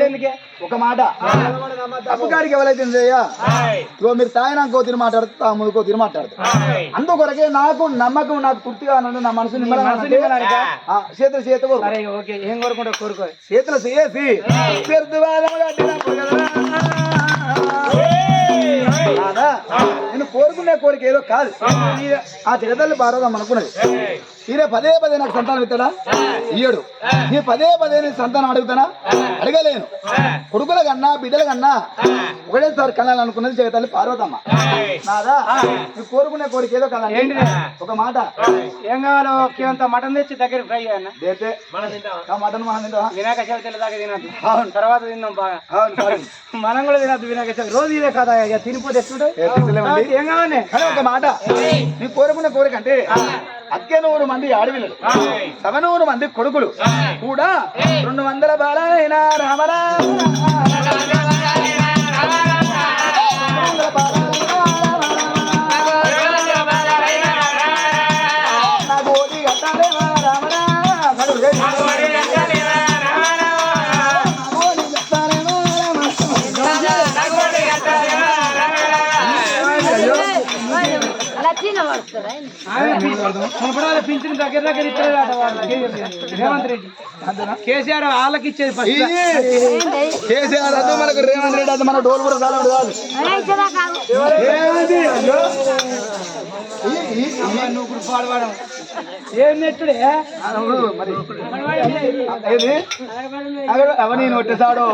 ఇచ్చేందుకే ఒక మాట అప్పగారికి ఎవరైతే మీరు తాగినాకో తిని మాట్లాడుతూ ముందుకో తిని మాట్లాడుతా అందుకొరకే నాకు నమ్మకం నాకు తృప్తిగా నా మనసు చేతులు చేతులు ఏం కోరుకుంటా కోరుకో చేతులు చేసి నేను కోరుకునే కోరిక ఏదో కాదు ఆ జగదల్లి పార్వతం అనుకున్నది ఈయన పదే పదే నాకు సంతానం ఇస్తాడా ఇయ్యడు నీ పదే పదే నేను సంతానం అడుగుతానా అడగలేను కొడుకుల కన్నా బిడ్డల కన్నా ఒకటేసారి కనాలనుకున్నది జగదల్లి పార్వతమ్మ నాదా నువ్వు కోరుకునే కోరిక ఏదో కదా ఏంటి ఒక మాట ఏం కావాలో అంత మటన్ తెచ్చి దగ్గర ఫ్రై అన్న మటన్ మనం తింటావా వినాయక చవితి దాకా తినద్దు తర్వాత తిన్నాం బాగా మనం కూడా తినద్దు వినాయక చవితి రోజు ఇదే కదా తినిపోతే ఏం కావాలి ఒక మాట నీ కోరుకున్న కోరిక అంటే 1100 మంది ఆడవిల్లలు 700 మంది కొడుకులు కూడా 200 బాలైన రామరా పింఛన్ దగ్గర దగ్గర ఇచ్చాడు రేవంత్ రెడ్డి కేసీఆర్ వాళ్ళకి ఇచ్చేది కేసీఆర్ అది మనకు రేవంత్ రెడ్డి అది మన డోలు కూడా చాలా కాదు నువ్వు పాడవాడం ఏం నెట్టుడే అవన్నీ నొట్టేసాడు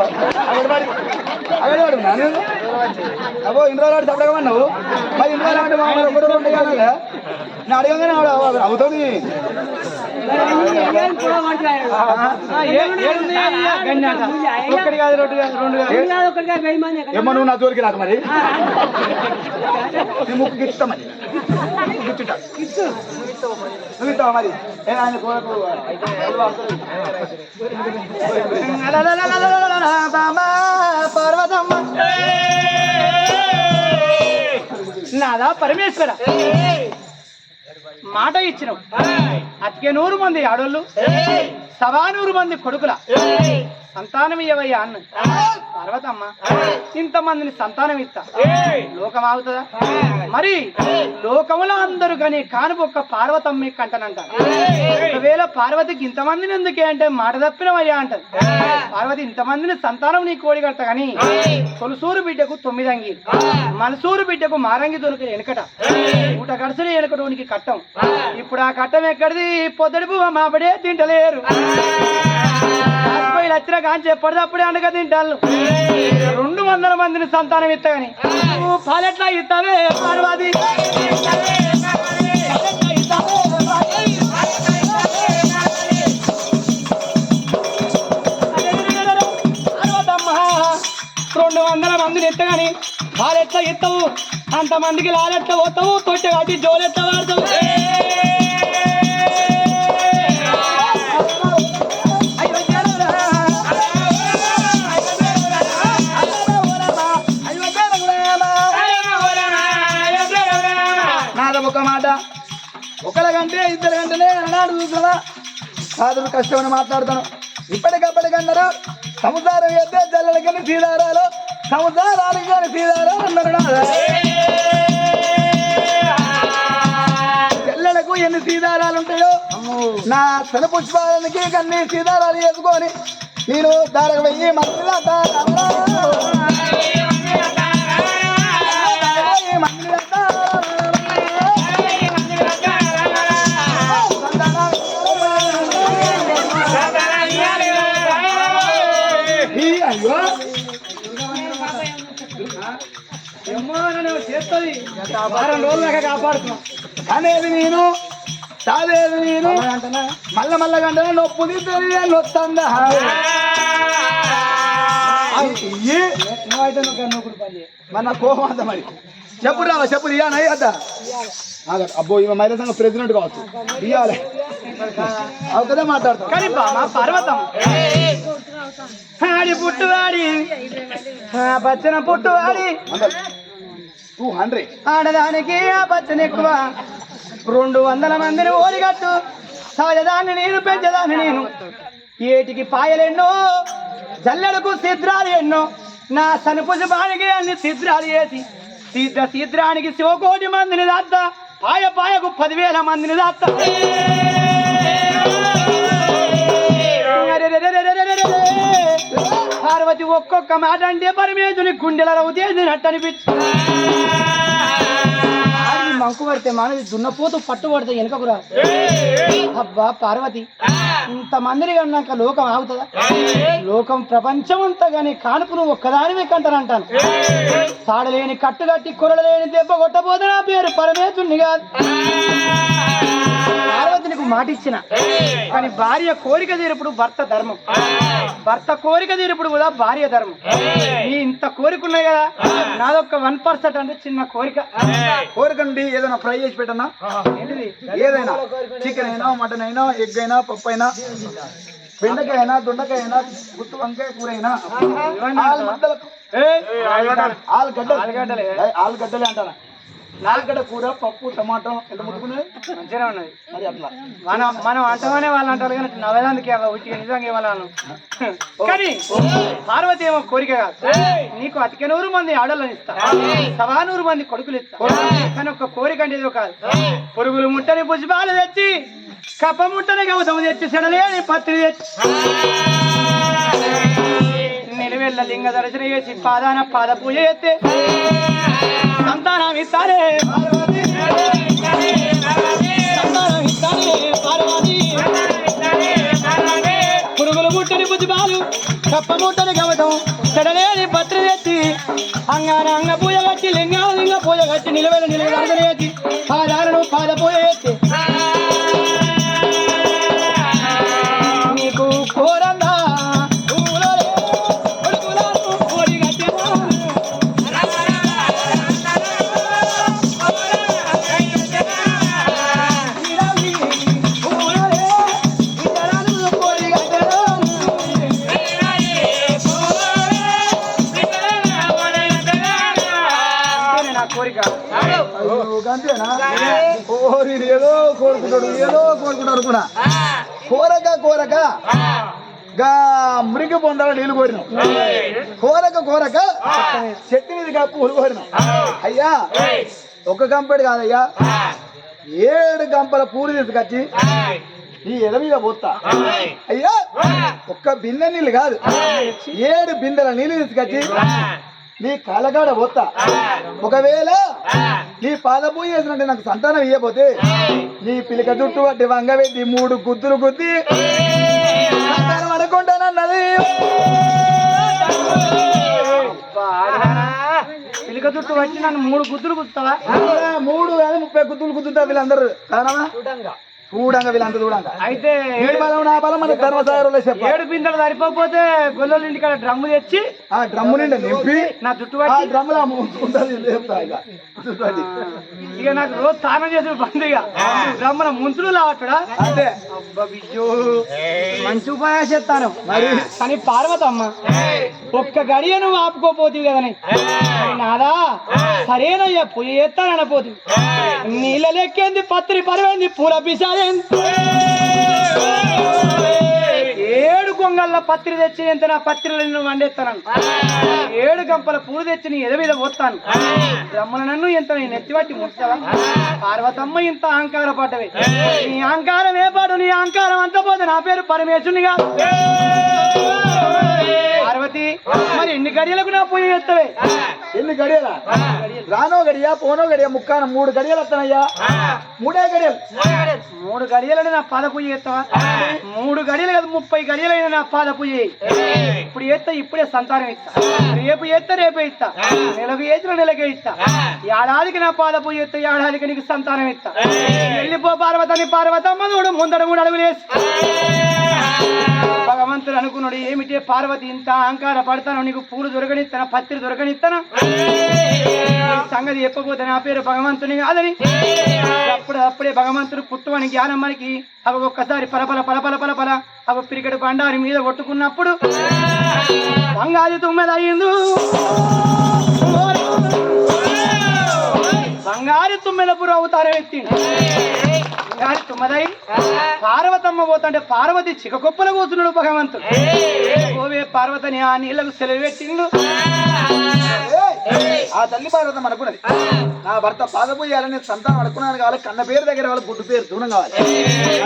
అగడవాడు అవో ఇన్ని రోజులు తప్పడమన్నావు మరి ఇన్ని రోజులు అంటే మామూలు ఒకటి రెండు నేను అడగగానే అవుతుంది ఒక్కడి కాదు రెండు కాదు ఏమో నువ్వు నా జోలికి రాదు మరి ముక్కు గిచ్చుతామని నువ్వు ఇస్తావా మరి ఆయన కోరకు పార్వతమ్మ నాదా పరమేశ్వర మాట ఇచ్చినావు 1100 మంది ఆడోళ్ళు 100 మంది కొడుకుల సంతానం ఇవ్వయ్యా అన్న పార్వతమ్మ ఇంతమందిని సంతానం ఇస్తా లోకం ఆగుతుందా మరి లోకములో అందరూ కానీ కానుబొక్క పార్వతమ్మ కంటనంటారు ఒకవేళ పార్వతికి ఇంతమందిని ఎందుకే అంటే మాట తప్పినవయ్యా అంటది పార్వతి ఇంతమందిని సంతానం నీ కోడి కడతా కానీ తొలసూరు బిడ్డకు 9 అంగి మనసూరు బిడ్డకు మారంగి దొరికి వెనకట ఊట గడుసులు వెనకటోనికి కట్టం ఇప్పుడు ఆ కట్టం ఎక్కడిది పొద్దడుపు మాపడే తింటలేరు లక్షల కాంచి ఎప్పటిదప్పుడే అనక తింటాను 200 మందిని సంతానం ఇస్తాగని నువ్వు పాలెట్లా ఇస్తావే పార్వతి పార్వతమ్మ 200 మందిని ఎత్తగాని పాలెట్లా ఇస్తావు అంతమందికి లాలెట్లా పోతావు తొట్టె కట్టి జోలెట్లా వాడతావు ఒక మాట ఒకరికంటే 2 గంటలే అన్నాడు చూసావా సాధుడు కష్టమని మాట్లాడతాను ఇప్పటికప్పటికన్నారు సముద్రం అయితే జల్లలకని సీదారాలు సముద్రాలు కానీ సీదారాలు అన్నారు జల్లలకు ఎన్ని సీదారాలు ఉంటాయో నా తన పుష్పాలకి కన్నీ సీదారాలు వేసుకొని నేను దానికి వెయ్యి మంత్రి చేస్తుంది 10 రోజుల దాకా కాపాడుతున్నా అనేది నేను తాదేది నేను మల్ల గంటనే నొప్పు నొత్తందా మన కోపం అంత మరి చెప్పు రావా చెప్పు ఇయ్యానా అద్దా అబ్బో ఇవ మహిళా సంఘ ప్రెసిడెంట్ కావచ్చు ఇయ్యాలి అవుతుందా మాట్లాడతాం కానీ బామా పార్వతం ఆడి పుట్టువాడి పచ్చన పుట్టువాడి 200 ఆడదానికి ఆ పచ్చని ఎక్కువ 200 మందిని ఓడిగట్టు సహజదాన్ని నేను పెంచదాన్ని నేను ఏటికి పాయలెన్నో జల్లెడకు సిద్రాలు ఎన్నో నా సనుపుజమానికి అన్ని సిద్రాలు చేసి సిద్రానికి శివకోటి మందిని దాత్తా పాయకు 10,000 మందిని దాత్తా పార్వతి ఒక్కొక్క మాట అంటే పరమేశ్వరుని గుండెల రవ్వుతేసినట్టు అనిపించింది మంకు పడితే మనది దున్నపోతూ పట్టుబడితే వెనుకకురా అబ్బా పార్వతి ఇంతమందిని కన్నాక లోకం ఆగుతుందా లోకం ప్రపంచం అంతా గాని కానుపు నువ్వు ఒక్కదానివే కంటానంటాను తాడలేని కట్టుగట్టి కొరడలేని దెబ్బ కొట్టబోతే నా పేరు పరమేశ్వరుని కాదు పార్వతి నీకు మాట ఇచ్చిన కానీ భార్య కోరిక తీరుపుడు భర్త ధర్మం భర్త కోరిక తీరుపుడు కూడా భార్య ధర్మం నీ ఇంత కోరిక ఉన్నాయి కదా నాదొక్క 1% అంటే చిన్న కోరిక కోరికండి ఏదైనా ఫ్రై చేసి పెట్టన్నా ఏంటిది ఏదైనా చికెన్ అయినా మటన్ అయినా ఎగ్ అయినా పప్పు అయినా బెండకాయ అయినా దొండకాయ అయినా గుత్తి వంకాయ కూర అయినా ఆలుగడ్డలే అంటారా నాలుగడ్డ కూర పప్పు టమాటో ఎంత ముట్టుకున్నది మంచిగా ఉన్నది మరి అట్లా మనం అంటమనే వాళ్ళు అంటారు కానీ నవ్వేదానికి ఉచిగా నిజంగా ఇవ్వాలను కానీ పార్వతి ఏమో కోరిక కాదు నీకు 100 మంది ఆడోళ్ళని ఇస్తా 100 మంది కొడుకులు ఇస్తా కానీ ఒక కోరిక అంటే ఏదో కాదు పురుగులు ముట్టని పుష్పాలు తెచ్చి కప్ప ముట్టని గౌతమ తెచ్చి సెడలేని పత్రి తెచ్చి నిలువెల్ల లింగ దర్శన చేసి పాద పూజ చేస్తే సంతానం ఇస్తారే పురుగులు ముట్టని పుష్పాలు కప్ప ముట్టని గౌతమ సెడలేని పత్రి తెచ్చి అంగ పూజ కట్టి లింగ పూజ కట్టి నిలువెల్ల నిలువ దర్శన చేసి పాదాలను పాద పూజ చేస్తే నీకు కోరందా అంతేనా ఏదో కోరుకుంటాడు అనుకున్నా కోరక గా మృగ పొందాల నీళ్ళు కోరినాం కోరక చెట్టు మీదుగా పూలు కోరినాం అయ్యా ఒక గంపెడు కాదయ్యా 7 గంపల పూలు తీసుకొచ్చి ఈ ఎద మీద పోతా అయ్యా ఒక్క బిందె నీళ్ళు కాదు 7 బిందెల నీళ్ళు తీసుకొచ్చి నీ కాలగాడ పోతా ఒకవేళ నీ పాదపూజ చేసినట్టు నాకు సంతానం ఇయ్యపోతే నీ పిలిక జుట్టు పట్టి వంగబెట్టి 3 గుద్దులు గుద్ది సంతానం అనుకుంటానన్నది పిలిక జుట్టు పట్టి నన్ను 3 గుద్దులు గుద్దుతావా 3 కాదు 30 గుద్దులు గుద్దుతా వీళ్ళందరూ చూడంగా వీళ్ళంతా చూడంగా అయితే నా బలం మన ధర్మసాగరంలో 7 బిందెలు సరిపోతే గొల్లల ఇంటికాడ డ్రమ్ము తెచ్చి ఆ డ్రమ్ము నిండా నింపి నా జుట్టు పట్టి డ్రమ్ములా ఇక నాకు రోజు స్నానం చేసి బండి ఇక డ్రమ్ముల ముంచులు లావట్టుడా అంతే మంచి ఉపాయం చేస్తాను మరి కానీ పార్వతమ్మ ఒక్క గడియ నువ్వు ఆపుకోపోతుంది కదని నాదా సరేనయ్యా పూజ చేస్తాను అనపోతుంది నీళ్ళ లెక్కేంది పత్రి పరవేంది పూల పిసాదేంది 7 కొంగళ్ళ పత్రి తెచ్చి ఎంత నా పత్రిలో నిన్ను వండేస్తాను 7 గంపల పూలు తెచ్చి నీ ఎద మీద పోస్తాను బ్రహ్మణ నన్ను ఎంత నేను ఎత్తిపట్టి ముస్తావా పార్వతమ్మ ఇంత అహంకార పడ్డవి నీ అహంకారం ఏ పాటు నీ అహంకారం అంత పోతే నా పేరు పరమేశ్వరుని కాదు పార్వతి మరి ఎన్ని గడియలకు నా పూజ చేస్తావే ఎన్ని గడియలా రానో గడియా పోనో గడియా ముక్కాన 3 గడియలు వస్తానయ్యా 3 గడియలు 3 గడియలని నా పాద పూజ చేస్తావా 3 గడియలు కదా 30 గడియలైన నా పాద పూజ ఇప్పుడు చేస్తా ఇప్పుడే సంతానం ఇస్తా రేపు చేస్తా రేపే ఇస్తా నెలకు చేసిన నెలకే ఇస్తా ఏడాదికి నా పాద పూజ చేస్తా ఏడాదికి నీకు సంతానం ఇస్తా వెళ్ళిపో పార్వతమ్మ చూడు ముందర 3 అడుగులు వేసి భగవంతుడు అనుకున్నాడు ఏమిటి పార్వతి ఇంత అహంకార పడతాను నీకు పూలు దొరకనిస్తాను పత్రి దొరకనిస్తాను సంగతి చెప్పకపోతే నా పేరు భగవంతుని కాదని అప్పుడే భగవంతుడు పుట్టువని జ్ఞానం మనకి అవి ఒక్కసారి పలపల అవి పిరికెడు బండారి మీద కొట్టుకున్నప్పుడు బంగారు 9 అయింది బంగారు 9 అవతారం ఎత్తిండు బంగారు తుమ్మదై పార్వతమ్మ పోతుంటే పార్వతి చికకొప్పలు కూర్చున్నాడు భగవంతుడు. ఓవే పార్వతిని ఆ నీళ్లకు సెలవు పెట్టిండు. ఆ తల్లి పార్వతం అనుకున్నది, నా భర్త పాదపోయాలని సంతానం అనుకున్నాను కావాలి, కన్న పేరు దగ్గర వాళ్ళ గుడ్డు పేరు దూరం కావాలి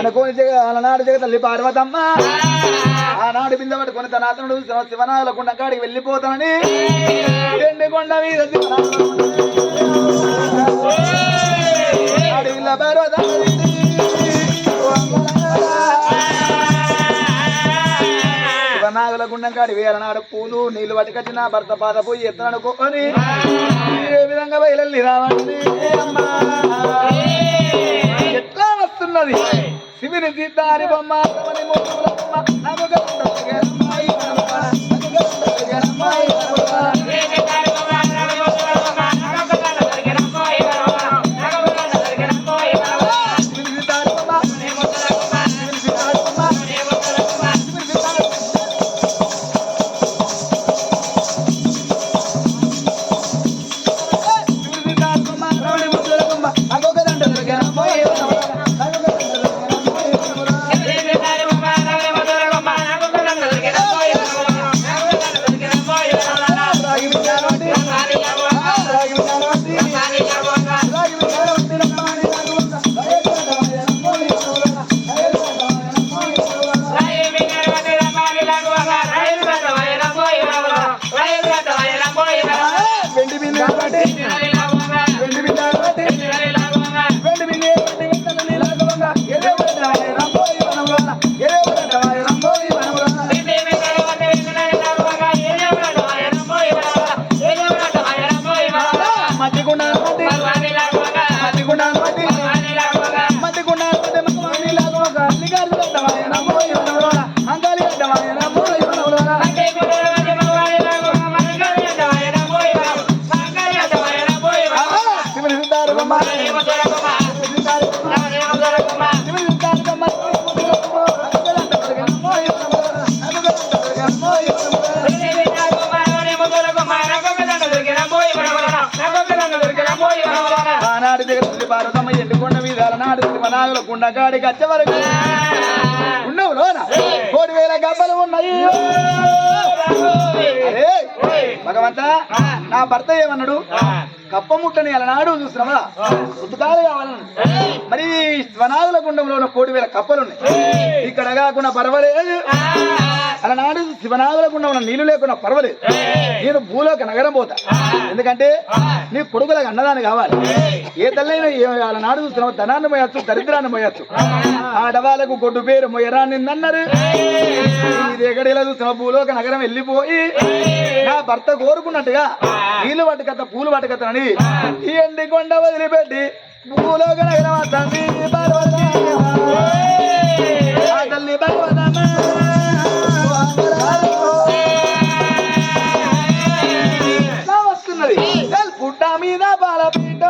అనుకోని ఆనాడు జగ తల్లి పార్వతమ్మ ఆనాడు బిందె పట్టుకొని తన అతనుడు శివనాగుల కొండ కాడికి వెళ్ళిపోతానని రెండు కొండ మీద అడవిల పార్వతమ్మ నాగుల గుండం కాడి వేలనాడు పూలు నీళ్లు పట్టుకొచ్చిన భర్త పాద పోయి ఎత్తను అనుకోని ఏ విధంగా బయలు రావండి ఎట్లా వస్తున్నది శివుని సీతారి బొమ్మ పార్వతమ్మ ఎండుకొండ వీధాల నాడు శివనాగుల గుండగాడికి వచ్చే వరకు ఉండవు లోన 1,000 గబ్బలు ఉన్నాయి. అరే భగవంత నా భర్త ఏమన్నాడు, కప్ప ముట్టని అలనాడు చూసినవా రుతుకాలు కావాలను. మరి శివనాగుల గుండంలో 1,000 కప్పలున్నాయి. ఇక్కడ కాకుండా పర్వాలేదు, అలనాడు శివనాగుల గుండంలో నీళ్లు లేకుండా పర్వాలేదు. నేను భూలోక నగరం పోతా, ఎందుకంటే నీ కొడుకులకు అన్నదాన్ని కావాలి. ఏ తల్లైనా అలనాడు చూసినావు ధనాన్ని పోయొచ్చు, దరిద్రాన్ని పోయొచ్చు. ఆడవాళ్ళకు గొడ్డు పేరు మొయ్యరాన్ని అన్నారు. ఎక్కడిలా చూసినావు భూలోక నగరం వెళ్ళిపోయి నా భర్త కోరుకున్నట్టుగా నీళ్లు పట్టుకత్త పూలు పట్టుకత్తనని ఈ ఎండి కొండ వదిలిపెట్టి భూలోక నగరం తల్లి వస్తున్నది పుట్ట మీద బాలపీట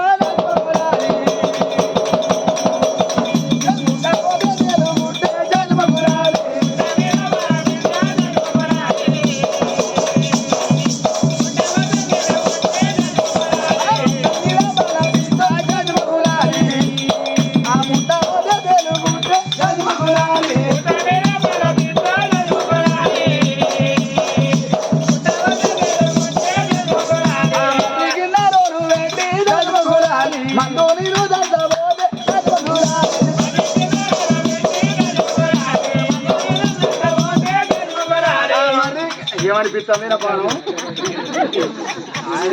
ఏమనిపిస్తా మీద పాను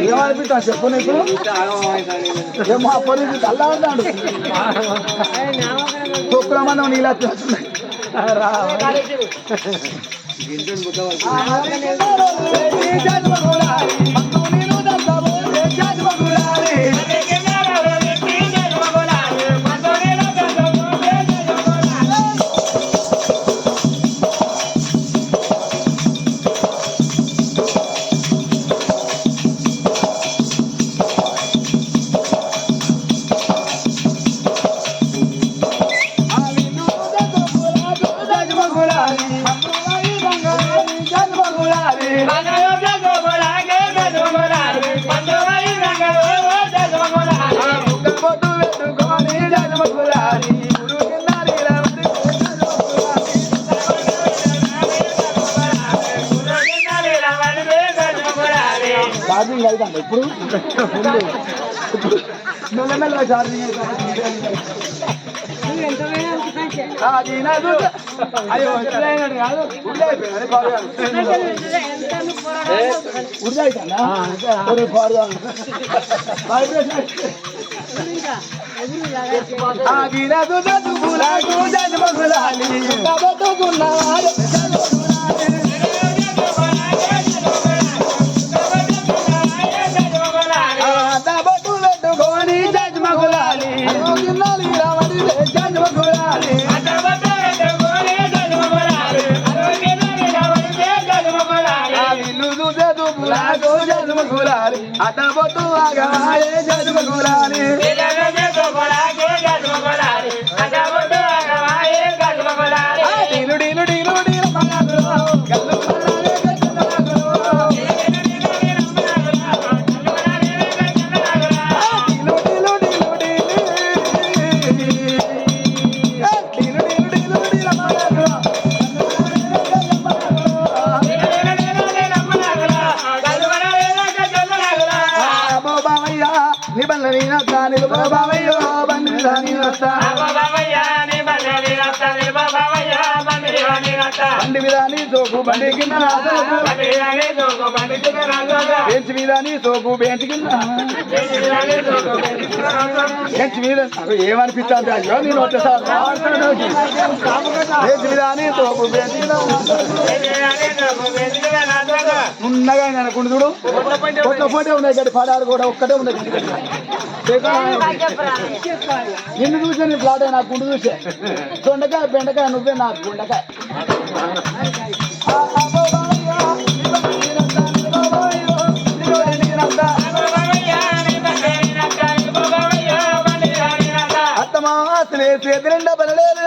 ఏమనిపిస్తా చెప్పు నీకు ఏమో అప్పటి నుంచి అల్లా ఉన్నాడు శుక్రమందం నీళ్ళు ఇప్పుడు మెల్లమెల్లగా ఛార్జింగ్ అయ్యో కాదు అటబొట్టు ఆగమాయే జన్మగులాలి డీలు డీలు డీలు డీలు గల్లు బండి విధాని సోకు బండి కింద బెంచ్ మీద సోకు బెంచ్ కింద బెంచ్ మీద ఏమనిపిస్తుంది అయ్యో నేను వచ్చేసారి బెంచ్ మీద సోకు బెంచ్ మీద ఉన్నగా అనుకుంటు చూడు కొత్త ఫోటో ఉన్నాయి గడి పడారు కూడా ఒక్కటే ఉన్నది నిన్ను చూసే నీ ఫ్లాట్ నాకు గుండు చూసే దొండకాయ బెండకాయ నువ్వే నాకు గుండకాయ అత్తమాసులే చేతినిండా పనిలేదు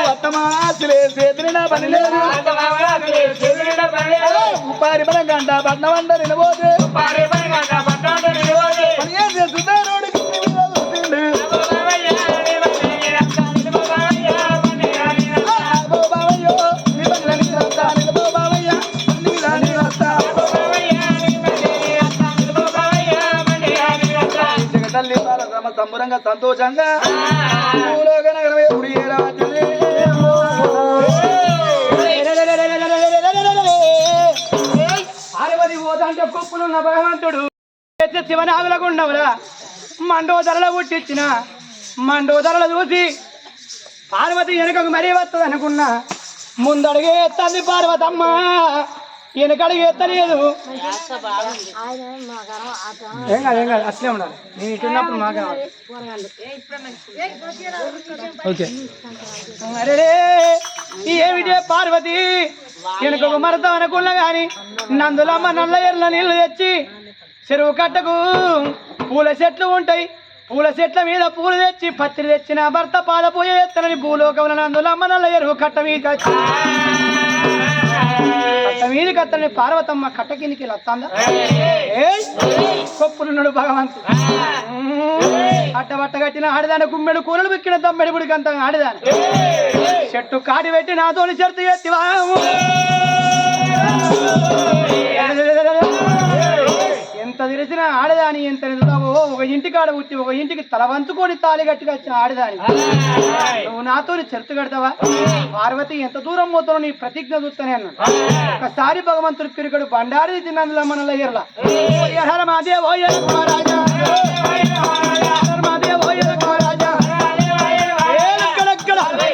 అత్తమాసులే చేతినిండా పనిలేదు ఉపారి మన గంట పట్నం వంట నిలబోదు సంబరంగా సంతోషంగా ఆరవది పోతంటే కొప్పులున్న భగవంతుడు శివనాగుల గుండవులా మండోదరల పుట్టించిన మండోదరలు చూసి పార్వతి వెనుకకు మరీ వస్తుంది అనుకున్నా ముందడుగే ఎత్తంది పార్వతమ్మ వెనకడుగు ఎత్తలేదు ఏం కాదు అట్లే ఉండాలి నేను ఇటున్నప్పుడు మాకు ఓకే అరే ఏమిటే పార్వతి వెనుకకు మరతాం అనుకున్నా కానీ నందులమ్మ నల్ల ఎర్ల నీళ్లు తెచ్చి చెరువు కట్టకు పూల చెట్లు ఉంటాయి పూల చెట్ల మీద పూలు తెచ్చి పత్రి తెచ్చిన భర్త పాద పూజ ఎత్తనని భూలోకముల నందులమ్మ నల్ల ఎరువు కట్ట మీద కట్ట మీదకి అత్తని పార్వతమ్మ కట్ట కిందికి వస్తాందా కొప్పులున్నాడు భగవంతుడు అట్టబట్ట కట్టిన ఆడదాని గుమ్మెడు కూరలు బిక్కిన దమ్మెడి గుడికి అంత ఆడదాని చెట్టు కాడి పెట్టి నాతోని చెట్టు ఎత్తివా ఎంత తెలిసిన ఆడదాని ఎంత నిజావో ఒక ఇంటికాడ ఉట్టి ఒక ఇంటికి తల వంచుకొని తాళి గట్టిగా వచ్చిన ఆడదాని నువ్వు నాతో చెరుతు కడతావా పార్వతి ఎంత దూరం పోతావు నీ ప్రతిజ్ఞ చూస్తానే అన్నాడు ఒకసారి భగవంతుడు పిరిగడు బండారి తిన్నందులో మనలో ఎర్లా మాదే ఓ రాజా మాదే ఓ రాజా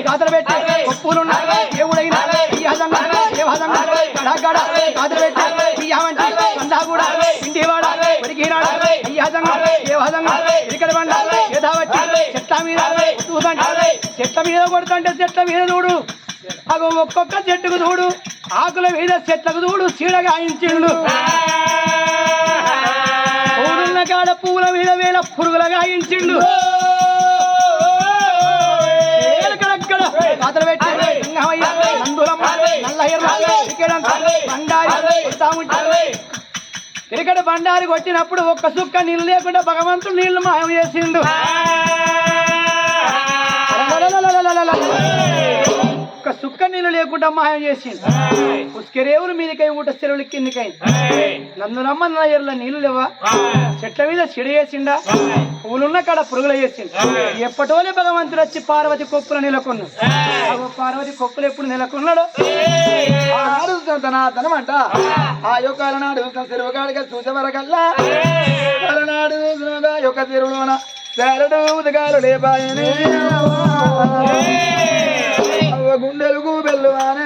గాతలు పెట్టి ఒప్పులున్నా దేవుడైనా గాతలు పెట్టి కూడా ఇంటివాడ చెట్ల మీద కొడుతుంటే చెట్ల మీద చూడు అగో ఒక్కొక్క చెట్టుకు చూడు ఆకుల మీద చెట్లకు చూడు చీడగాయించిండు పూలున్న కాడ పువ్వుల మీద వేల పురుగుల గాయించిండు పాత్ర పెట్టి క్రికెట్ బండారి కొట్టినప్పుడు ఒక్క సుక్క నీళ్ళు లేకుండా భగవంతుడు నీళ్లు మాయం చేసిండు ఒక్క ఒక్క సుక్క నీళ్ళు లేకుండా మాయం చేసిండు. పుష్కరేవులు మీదకై ఊట చెరువులు కిందికై నన్ను రమ్మన్న ఎర్ల నీళ్లు లేవా, చెట్ల మీద చెడు వేసిండా, పూలున్న కాడ పురుగులు వేసిండు. ఎప్పటోలే భగవంతుడు వచ్చి పార్వతి కొప్పులు నెలకొన్నాడు. పార్వతి కొప్పులు ఎప్పుడు నెలకొన్నాడు? ఆనాడు తనమంట ఆ యొక్క అలనాడు చెరువుగాడిగా చూసేవరకల్లా అలనాడు యొక్క చెరువులోన శారడు ఉదగాలు లేపాయని గుండెలకు బెల్లు అనే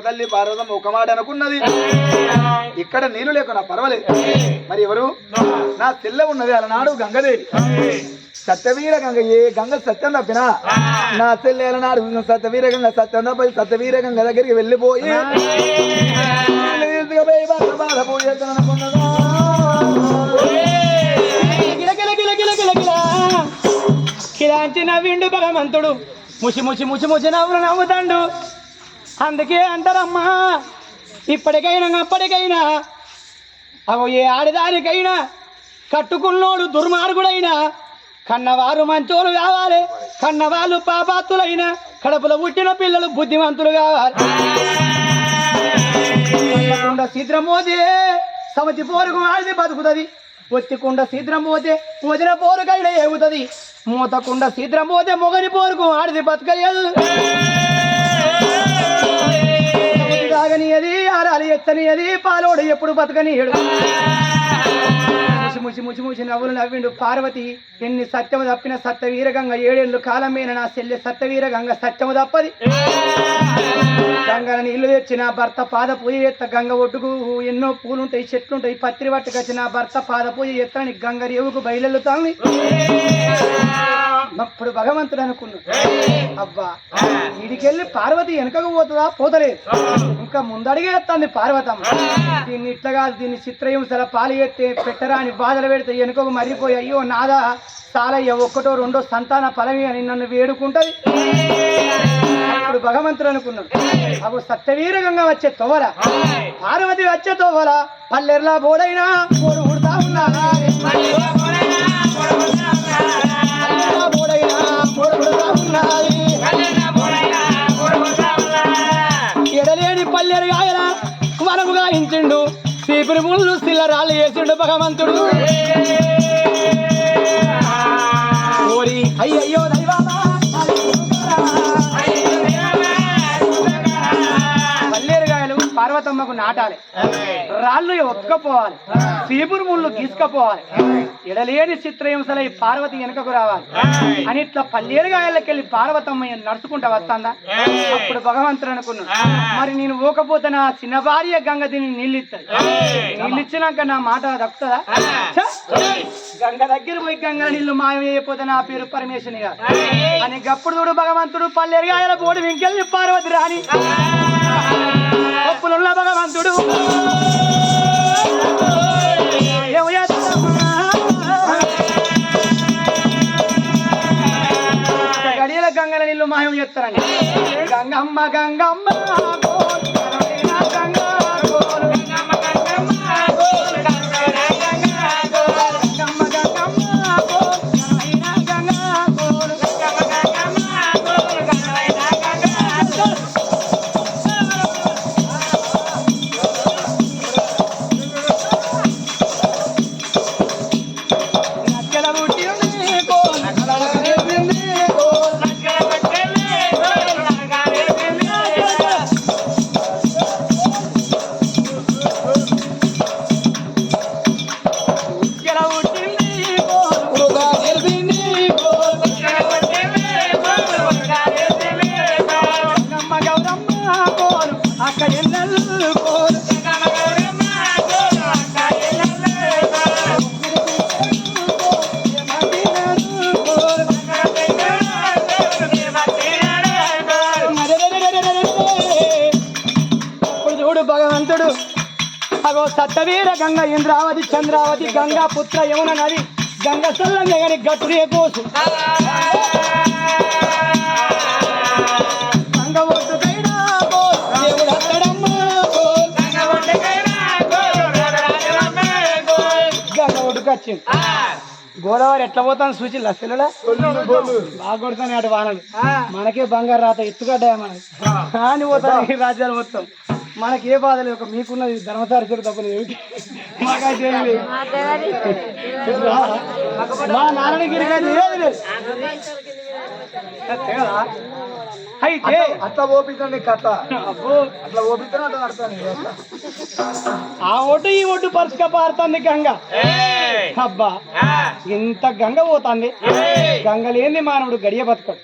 తల్లి పార్వతమ్మ ఒక మాట అనుకున్నది, ఇక్కడ నీళ్లు లేకున్నా పర్వాలేదు, మరి ఎవరు నా చెల్లె ఉన్నది అలనాడు గంగదేవి సత్యవీర గంగ. ఏ గంగ సత్యం తప్పినా నా చెల్లె అలనాడు సత్యవీర గంగ సత్యం తప్ప సత్యవీర గంగ దగ్గరికి వెళ్ళిపోయి కిలాంచి నవ్విండు భగవంతుడు, ముసి ముసి ముసి ముసి నవ్వులు నవ్వుతాండు. అందుకే అంటారమ్మా, ఇప్పటికైనా అప్పటికైనా అవు ఏ ఆడదానికైనా కట్టుకున్నోడు దుర్మార్గుడైనా కన్నవారు మంచోలు కావాలి, కన్నవాళ్ళు పాపాత్తులైనా కడుపులో పుట్టిన పిల్లలు బుద్ధిమంతులు కావాలి. శీద్రం పోతే సమతి పోరుకు ఆడిది బతుకుతుంది, ఒత్తికుండ శీద్రం పోతే వదిన పోరుకైడ ఎగుతుంది, మూతకుండ శీద్రం పోతే మొగని పోరుకు ఆడిది బతకలేదు. తాగనియది ఆరాలి ఎత్తనియది పాలోడు ఎప్పుడు బతకనియడు. ముసి ముసి ముసి ముసి నవ్వులు నవ్విండు. పార్వతి ఎన్ని సత్యము తప్పిన సత్యవీరగంగ 7 ఏళ్ళు కాలమైన నా చెల్లె సత్యవీరగంగ సత్యము తప్పది. గంగల నీళ్లు తెచ్చి నా భర్త పాద పూజ ఎత్త, గంగ ఒడ్డుకు ఎన్నో పూలుంటాయి చెట్లుంటాయి, పత్రి పట్టుకొచ్చి నా భర్త పాద పూజ ఎత్తని గంగ రేవుకు బయలుతాంది. అప్పుడు భగవంతుడు అనుకున్నాడు, అబ్బా వీడికెళ్ళి పార్వతి వెనకకు పోతుందా, పోతలేదు, ఇంకా ముందడిగే ఎత్తాంది పార్వతమ్మ. దీన్ని ఇట్లా కాదు, దీన్ని చిత్రహింసల పాలు ఎత్తే పెట్టరాని బాధలు పెడితే వెనుకకు మర్రిపోయి అయ్యో నాదా సాలయ్య ఒక్కటో రెండో సంతాన ఫలమే అని నన్ను వేడుకుంటది. అప్పుడు భగవంతుడు అనుకున్నాడు, అప్పుడు సత్యవీరగంగా వచ్చే తోవల పార్వతి వచ్చే తోవల పల్లెర్లా బోడైనా పోరు ఉడతా ఉన్నా, ఎడలేని పల్లెరు గాయల వనము గాయించిండు, సీపురి ముళ్ళు సిల్లరాళ్ళు వేసిండు భగవంతుడు. ఓరి అయ్యయ్యో దైవామా పల్లేరుగాయలు పార్వతమ్మకు నాటాలి, రాళ్ళు ఒక్కపోవాలి, సీపురు ముళ్ళు గీసుకపోవాలి, ఎడలేని చిత్రహింసలై పార్వతి వెనకకు రావాలి అని ఇట్లా పల్లేరుగాయలకెళ్ళి పార్వతమ్మ నడుచుకుంటా వస్తాందా. అప్పుడు భగవంతుడు అనుకున్నాడు, మరి నేను పోకపోతే నా చిన్న భార్య గంగ దీన్ని నీళ్ళిస్తుంది, నీళ్ళిచ్చినాక నా మాట దక్కుతుందా? గంగ దగ్గర పోయి గంగ నీళ్లు మాయమైపోతే నా పేరు పరమేశ్వని గారు అని గప్పుడు చూడు భగవంతుడు పల్లెరుగాయల బోడి వెంకెళ్ళి పార్వతి రాని ఒప్పులున్న భగవంతుడు గడియల గంగల నీళ్లు మాయం చేస్తారండి. గంగమ్మ గంగమ్మ అగో సత్తవీర గంగ ఇంద్రావతి చంద్రావతి గంగా పుత్ర యమున నది గంగ సల్లని గట్టుడే కోసు గంగ ఒడ్డుకైనా దేవుడు అక్కడమ్మా గంగ ఒడ్డుకు వచ్చింది గోదావరి ఎట్లా పోతాను సూచిల్లా సెల్లులా బాగా కొడతాను అటు వానలు మనకే బంగారు రాత ఎత్తుగడ్డా మనకి అని పోతాను ఈ రాజ్యాలు మొత్తం మనకి ఏ బాధ లేదు మీకున్నది ధర్మసారి చెడు తప్పని ఏమిటి మాకైతే ఏం లేదు మా నారాయణగిరి ఏది లేదు అయితే అట్లా ఓపికండి కథ అబ్బో అట్లా ఓపికనే అట్లా నడతాను ఆ ఒడ్డు ఈ ఒడ్డు పరుచుక పారుతుంది గంగ అబ్బా ఇంత గంగ పోతుంది గంగ లేని మానవుడు గడియ బతకడు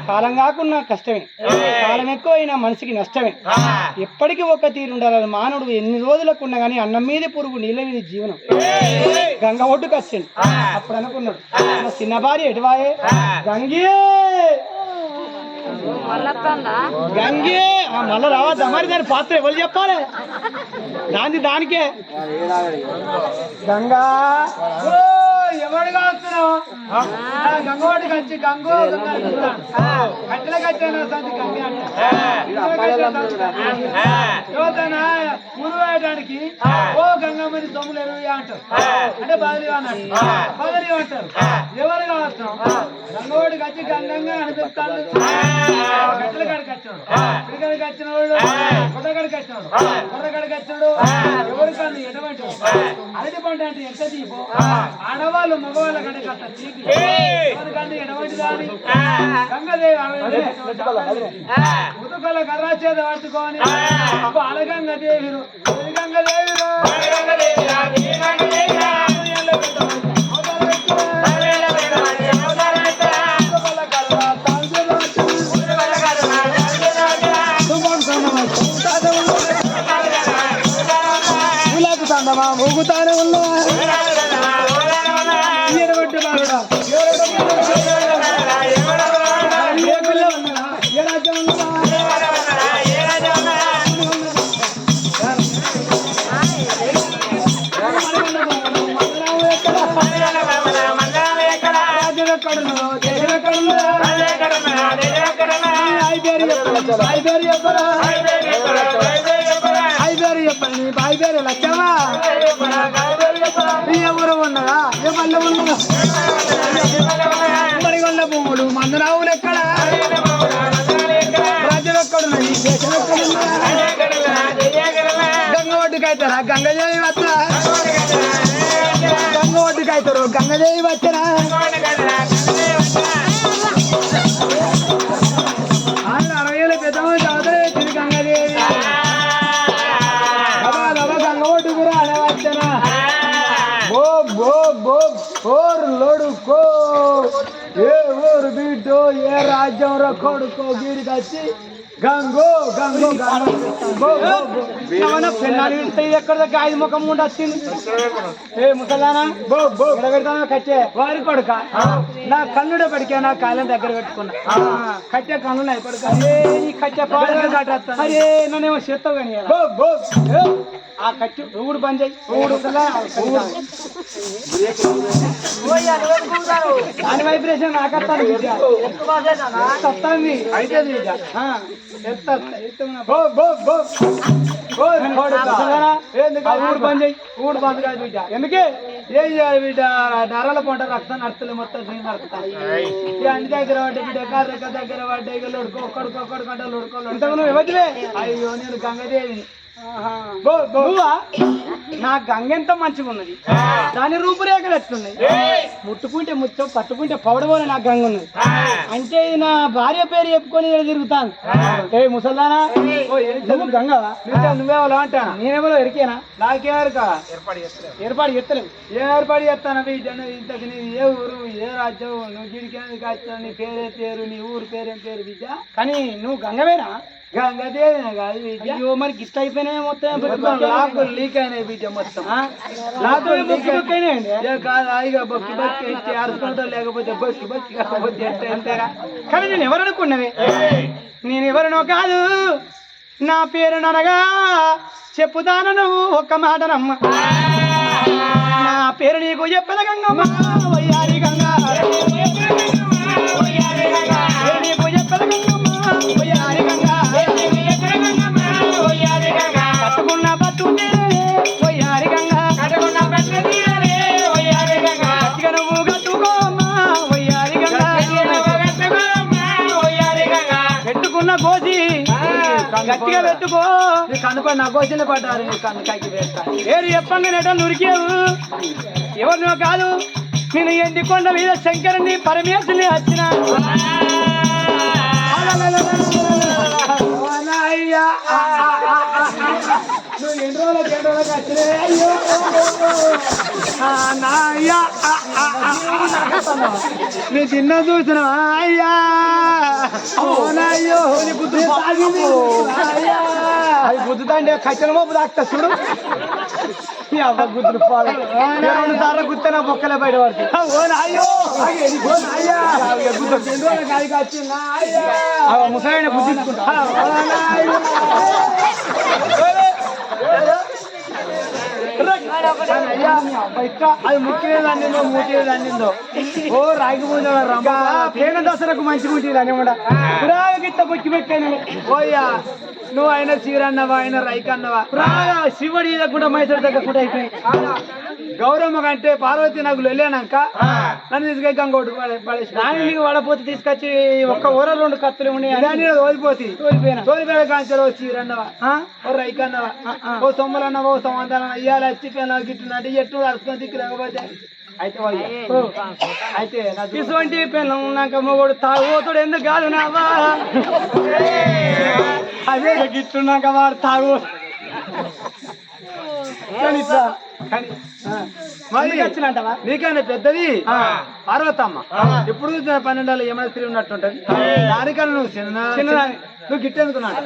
కాలం కాకున్నా కష్టమే కాలం ఎక్కువైనా మనిషికి నష్టమే ఎప్పటికీ ఒక తీరు ఉండాలి మానవుడు ఎన్ని రోజులకున్నా గానీ అన్నం మీద పురుగు నీళ్ళ మీద జీవనం గంగ ఒడ్డుకు వచ్చింది అప్పుడు అనుకున్నాడు నా చిన్న భార్య ఎటువాయే గంగే గంగే మళ్ళా రావద్దా మరి దాని పాత్ర ఎవరు చెప్పాలి దానికే గంగా ఎవడు కాస్తున్నావు గంగోటి వచ్చి గంగో కట్టెల కట్టాను యువతనా మురు వేయడానికి ఓ గంగమ్మని తొమ్మిది ఎరువు అంటారు అంటే బదిలీ అన్నాడు బదిలీ అంటారు ఎవరు కావస్తున్నావు గంగోటికి వచ్చి గంగంగా అనిపిస్తాడు కట్టెల కాడికి వచ్చాడు పిడికాడికి వచ్చిన వాడు కొట్టగాడికి వచ్చాడు కొట్టగాడికి వచ్చాడు ఎవరి కానీ ఎటువంటి అరటి పంట అంటే ఎంత తీపు ఆడవాళ్ళు మగవాళ్ళ కంటే కట్ట తీపి ఎవరికంటే ఎటువంటి దాని గంగదేవి ముతుకల కర్రా చేత పట్టుకొని బాలగంగ దేవిరు గంగదేవిరు ఊగుతానే ఉన్నా ఎటువంటి బాలుడా ఏ పిల్ల ఉన్నదా ఏ రాజ్యం ఉన్నదా బాయిబేరి లచ్చవా ఎవరు ఉన్నదా ఏ పల్లె ఉన్నదా మరిగొండ భూములు మందరావులు ఎక్కడ రాజ్యం ఎక్కడున్నది దేశం ఎక్కడున్నా గంగ ఒడ్డుకు అవుతారా గంగదేవి వస్తా గంగ ఒడ్డుకు అవుతారు గంగదేవి వచ్చరా 60 ఏళ్ళ పెద్దమ్మ చదువుతారు తిరిగి గంగదేవి లోడుకో ఏ ఊరు బిడ్డో ఏ రాజ్యం రా కొడుకో గీడికి వచ్చి గంగో గంగో ఎక్కడ ఐదు ముఖం ముందు వచ్చింది ఏ ముసలానా పెడతానా కట్టే వారి కొడుక నా కన్నుడే పడికా నా కాలం దగ్గర పెట్టుకున్నా కట్టే కన్నున్నాయి కొడుక ఈ కట్టే కట్టేస్తా అరే నన్నేమో చేస్తావు కానీ ఆ కట్టి ఊడు బంద్ చేయి ఊడు దాని వైబ్రేషన్ నాకత్తాను వస్తుంది అయితే ఊడు బంద్ చేయి ఊడు బంద్ కాదు బిడ్డ ఎందుకే ఏం చేయాలి బిడ్డ నరాల పంట రక్తం నడుతుంది మొత్తం నడుపుతాయి అన్ని దగ్గర పడ్డ బిడ్డ కర్రెక్క దగ్గర పడ్డ ఇక లొడుకో కొడుకంటే లొడుకో నువ్వు ఇవ్వదులే అయ్యో నేను గంగదేవి నా గంగ ఎంత మంచిగా ఉన్నది దాని రూపురేఖలు ఎట్లున్నాయి ముట్టుకుంటే ముచ్చం పట్టుకుంటే పౌడబోలే నా గంగ ఉన్నది అంటే నా భార్య పేరు చెప్పుకొని తిరుగుతాను ఏ ముసల్దానా నువ్వు గంగ నువ్వేవాళ్ళు అంటా నేనేవాళ్ళు ఎరికేనా నాకేరక ఏర్పాటు చేస్తలేవు ఏం ఏర్పాటు చేస్తాను ఇంతకు నీ ఏ ఊరు ఏ రాజ్యం నువ్వు గిడికి వచ్చావు నీ పేరే పేరు నీ ఊరు పేరేం పేరు విద్య కానీ నువ్వు గంగవేనా గంగదేవినే కాదు విద్య మరి గిఫ్ట్ అయిపోయినాయి మొత్తం లాకులు లీక్ అయినాయి విద్య మొత్తం లాకులు లీక్ అయినాయండి కాదు హాయిగా బొక్కి బొక్కి ఇచ్చి అరుచుకుంటా లేకపోతే బొక్కి బొక్కి కాకపోతే ఎంతేగా కానీ నేను ఎవరనుకున్నది నేను ఎవరినో కాదు నా పేరు ననగా చెప్పుతాను నువ్వు ఒక్క మాటనమ్మ నా పేరు నీకు చెప్పద గంగమ్మ వయ్యారి గంగా పేరు నీకు చెప్పద గంగమ్మ వయ్యారి గంగా కట్టుకున్న పట్టు వయ్యారి గంగా గట్టిగా నువ్వు కట్టుకోమ్మా వయ్యారి గంగా పెట్టుకున్న గోసి గట్టిగా పెట్టుకో కనుక నా గోసిన పడ్డారు నీ కన్ను కాకి వేస్తా పేరు చెప్పంగానేటో నురికేవు ఎవరినో కాదు నేను ఎండి కొండ మీద శంకరుని పరమేశ్వరుని వచ్చిన నువ్వు ఎన్ని రోజులకు వచ్చినా అయ్యో నీ చిన్న చూసిన అయ్యా అయ్యో అది గుద్దుతాండి కచ్చల మోపు దాక్తా చూడు గుద్దులు పాడు 2 సార్లు గుర్తే నా బొక్కలే బయట పడుతుంది ముసలాయన గుద్దించుకుంటా అది ముఖ్యలేదు అన్నిందో మూటిలేదు అన్నిందో ఓ రాగిపోయిన పేన దసరకు మంచి ఉంటుంది అని కూడా గిత్త బొక్కి పెట్టాను ఓయ్యా నువ్వు ఆయన శివరన్నవా ఆయన రైక్ అన్నవా శివుడి కూడా మైసూరు దగ్గర కూడా అయిపోయి గౌరమ్మ కంటే పార్వతి నాకు వెళ్ళానాక నన్ను తీసుకెళ్ళి గంగోడు దాని నీకు వడపోతే తీసుకొచ్చి ఒక్క ఊర 2 కత్తులు ఉన్నాయి ఓడిపోతే తోలిపోయిన కాంచెలు ఓ శివరన్నవా ఓ రైక్ అన్నవా ఓ సొమ్మలన్నవా ఓ సమాధానం అయ్యాలి వచ్చి పిల్లలు గిట్టు ఎట్టు అడుచుకొని దిక్కు లేకపోతే అయితే అయితే ఇటువంటి పిల్లం నాక మొగోడు తాగుతోడు ఎందుకు కాదు నావా అదే గిట్టున్నాక వాడు తాగు మరి వచ్చినంటవా నీకన్నా పెద్దది పార్వతమ్మ ఎప్పుడు 12 ఏళ్ళ ఏమైనా తిరిగి ఉన్నట్టుంటది దానికన్నా నువ్వు చిన్నదాని నువ్వు గిట్టేందుకున్నాడు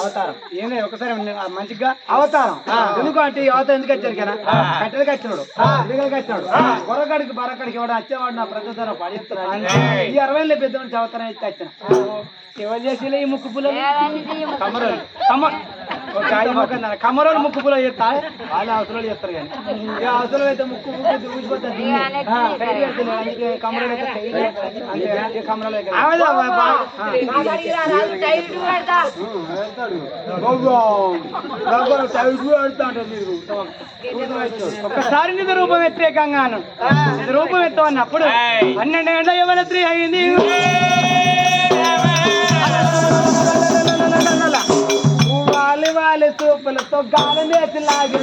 అవతారం ఏమే ఒకసారి మంచిగా అవతారం ఎందుకంటే ఈ అవతారం ఎందుకు వచ్చారు కదా కట్టెలు కట్టినాడు ఇదిగలు కట్టినాడు గొర్రకాడికి బరకాడికి ఎవడు వచ్చేవాడు నా ప్రజాతారం పడిస్తున్నాడు ఈ 60 పెద్ద మనిషి అవతారం ఇచ్చి వచ్చిన ఎవరు చేసి ఈ ముక్కు పుల్ల కమరోలు కమరోలు ముక్కు పుల్ల చెప్తా వాళ్ళు అవసరాలు చెప్తారు కానీ ఇక అవసరం అయితే ముక్కు ఊసిపోతుంది అందుకే కమరోలు అయితే కమరాలు ఒక్కసారి నిజ రూపం వ్యతిరేకంగాను నిజ రూపం ఎత్తవన్నప్పుడు 12 గంటల యవనత్రి అయింది వాలి వాలి సూపులతో గాలి లాగి